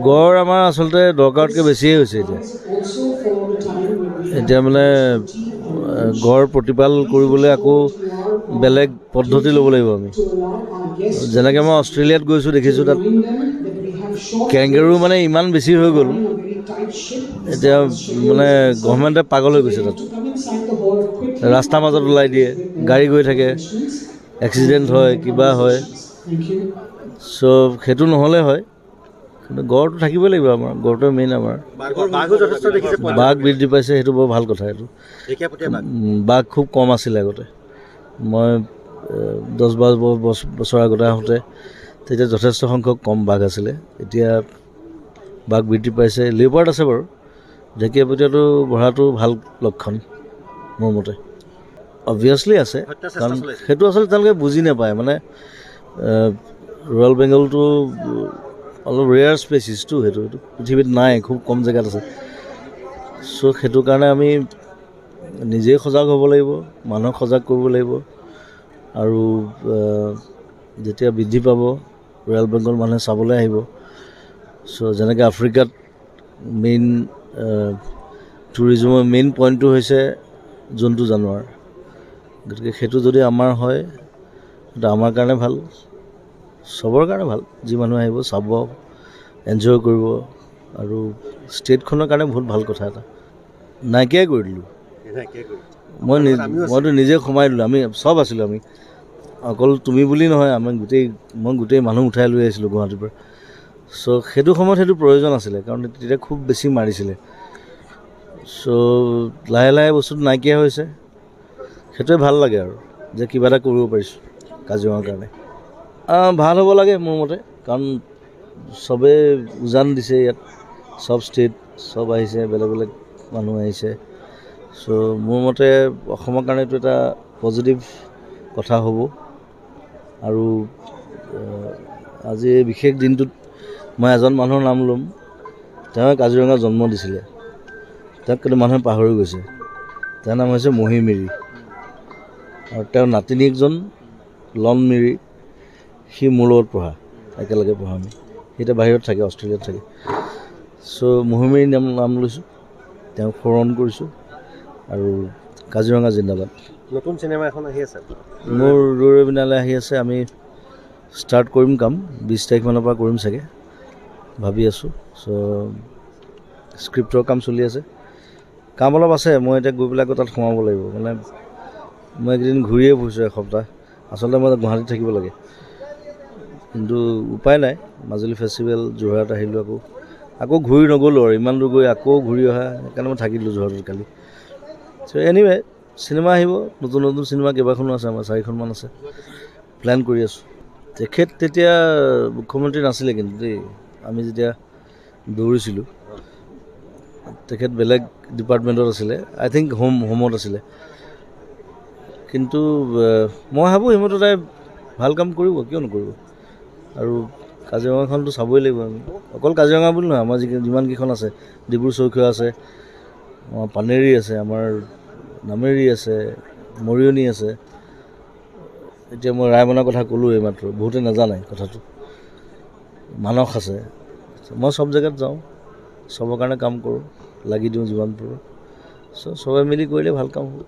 গড় আমাৰ আচলতে দৰকাৰতকৈ বেছিয়ে হৈছে এতিয়া মানে গড় প্ৰতিপাল কৰিবলৈ আকৌ বেলেগ পদ্ধতি ল'ব লাগিব আমি যেনেকৈ মই অষ্ট্ৰেলিয়াত গৈছোঁ দেখিছোঁ তাত কেংগেৰু মানে ইমান বেছি হৈ গ'ল এতিয়া মানে গভৰ্ণমেণ্টে পাগল হৈ গৈছে তাত ৰাস্তাৰ মাজত ওলাই দিয়ে গাড়ী গৈ থাকে এক্সিডেণ্ট হয় কিবা হয় চ' সেইটো নহ'লে হয় কিন্তু গড়টো থাকিবই লাগিব আমাৰ গড়টোৱে মেইন আমাৰ বাঘ বৃদ্ধি পাইছে সেইটো বৰ ভাল কথা এইটো বাঘ খুব কম আছিলে আগতে মই 10-12 বছৰ আগতে আহোঁতে তেতিয়া যথেষ্ট সংখ্যক কম বাঘ আছিলে এতিয়া বাঘ বৃদ্ধি পাইছে লিঅ'পাৰ্ড আছে বাৰু ঢেকীয়াপতীয়াটো বঢ়াটো ভাল লক্ষণ মোৰ মতে অবভিয়াছলি আছে কাৰণ সেইটো আচলতে তেওঁলোকে বুজি নাপায় মানে ৰয়েল বেংগলটো অলপ ৰেয়াৰ স্পেচিছটো সেইটো পৃথিৱীত নাই খুব কম জেগাত আছে চ' সেইটো কাৰণে আমি নিজেই সজাগ হ'ব লাগিব মানুহক সজাগ কৰিব লাগিব আৰু যেতিয়া বৃদ্ধি পাব ৰয়েল বেংগল মানুহে চাবলৈ আহিব চ' যেনেকৈ আফ্ৰিকাত মেইন টুৰিজমৰ মেইন পইণ্টটো হৈছে জন্তু জানোৱাৰ গতিকে সেইটো যদি আমাৰ হয় সেইটো আমাৰ কাৰণে ভাল চবৰ কাৰণে ভাল যি মানুহ আহিব চাব এনজয় কৰিব আৰু ষ্টেটখনৰ কাৰণে বহুত ভাল কথা এটা নাইকিয়াই কৰি দিলোঁ মইতো নিজে সোমাই দিলোঁ আমি চব আছিলোঁ আমি অকল তুমি বুলি নহয় আমি মই গোটেই মানুহ উঠাই লৈ আহিছিলোঁ গুৱাহাটীৰ পৰা চ' সেইটো সময়ত সেইটো প্ৰয়োজন আছিলে কাৰণ তেতিয়া খুব বেছি মাৰিছিলে চ' লাহে লাহে বস্তুটো নাইকিয়া হৈছে সেইটোৱে ভাল লাগে আৰু যে কিবা এটা কৰিব পাৰিছোঁ কাজিৰঙাৰ কাৰণে ভাল হ'ব লাগে মোৰ মতে কাৰণ চবেই উজান দিছে ইয়াত চব ষ্টেট চব আহিছে বেলেগ বেলেগ মানুহ আহিছে চ' মোৰ মতে অসমৰ কাৰণে এইটো এটা পজিটিভ কথা হ'ব আৰু আজি এই বিশেষ দিনটোত মই এজন মানুহৰ নাম ল'ম তেওঁ কাজিৰঙাত জন্ম দিছিলে তেওঁক কিন্তু মানুহে পাহৰি গৈছে তেওঁৰ নাম হৈছে মহী মিৰি আৰু তেওঁৰ নাতিনীকজন লন মিৰি সি মোৰ লগত পঢ়া একেলগে পঢ়া আমি সি এতিয়া বাহিৰত থাকে অষ্ট্ৰেলিয়াত থাকে চ' মহী মিৰিৰ নাম লৈছোঁ তেওঁক সোঁৱৰণ কৰিছোঁ আৰু কাজিৰঙা জিন্দাবাদ নতুন চিনেমা এখন আহি আছে মোৰ দৌৰে বিনালে আহি আছে আমি ষ্টাৰ্ট কৰিম কাম 20 তাৰিখমানৰ পৰা কৰিম চাগে ভাবি আছোঁ চ' স্ক্ৰিপ্টৰ কাম চলি আছে কাম অলপ আছে মই এতিয়া গৈ পেলাই আকৌ তাত সোমাব লাগিব মানে মই এইকেইদিন ঘূৰিয়ে ফুৰিছোঁ এসপ্তাহ আচলতে মই গুৱাহাটীত থাকিব লাগে কিন্তু উপায় নাই মাজুলী ফেষ্টিভেল যোৰহাট আহিলোঁ আকৌ ঘূৰি নগ'লোঁ আৰু ইমান দূৰ গৈ আকৌ ঘূৰি অহা সেইকাৰণে মই থাকি দিলোঁ যোৰহাটত কালি চ' এনিৱে চিনেমা আহিব নতুন নতুন চিনেমা কেইবাখনো আছে আমাৰ 4খনমান আছে প্লেন কৰি আছোঁ তেখেত তেতিয়া মুখ্যমন্ত্ৰী নাছিলে কিন্তু দেই আমি যেতিয়া দৌৰিছিলোঁ তেখেত বেলেগ ডিপাৰ্টমেণ্টত আছিলে আই থিংক হোমত আছিলে কিন্তু মই ভাবোঁ সিহঁতে তাই ভাল কাম কৰিব কিয় নকৰিব আৰু কাজিৰঙাখনতো চাবই লাগিব আমি অকল কাজিৰঙা বুলি নহয় আমাৰ যিমানকেইখন আছে ডিব্ৰু চৈখোৱা আছে আমাৰ পানেৰী আছে আমাৰ নামেৰি আছে মৰিয়নি আছে এতিয়া মই ৰায়মনাৰ কথা ক'লোঁ এইমাত্ৰ বহুতে নাজানে কথাটো মানস আছে মই চব জেগাত যাওঁ চবৰ কাৰণে কাম কৰোঁ লাগি দিওঁ যিমান পাৰোঁ চ' চবে মিলি কৰিলে ভাল কাম হ'ব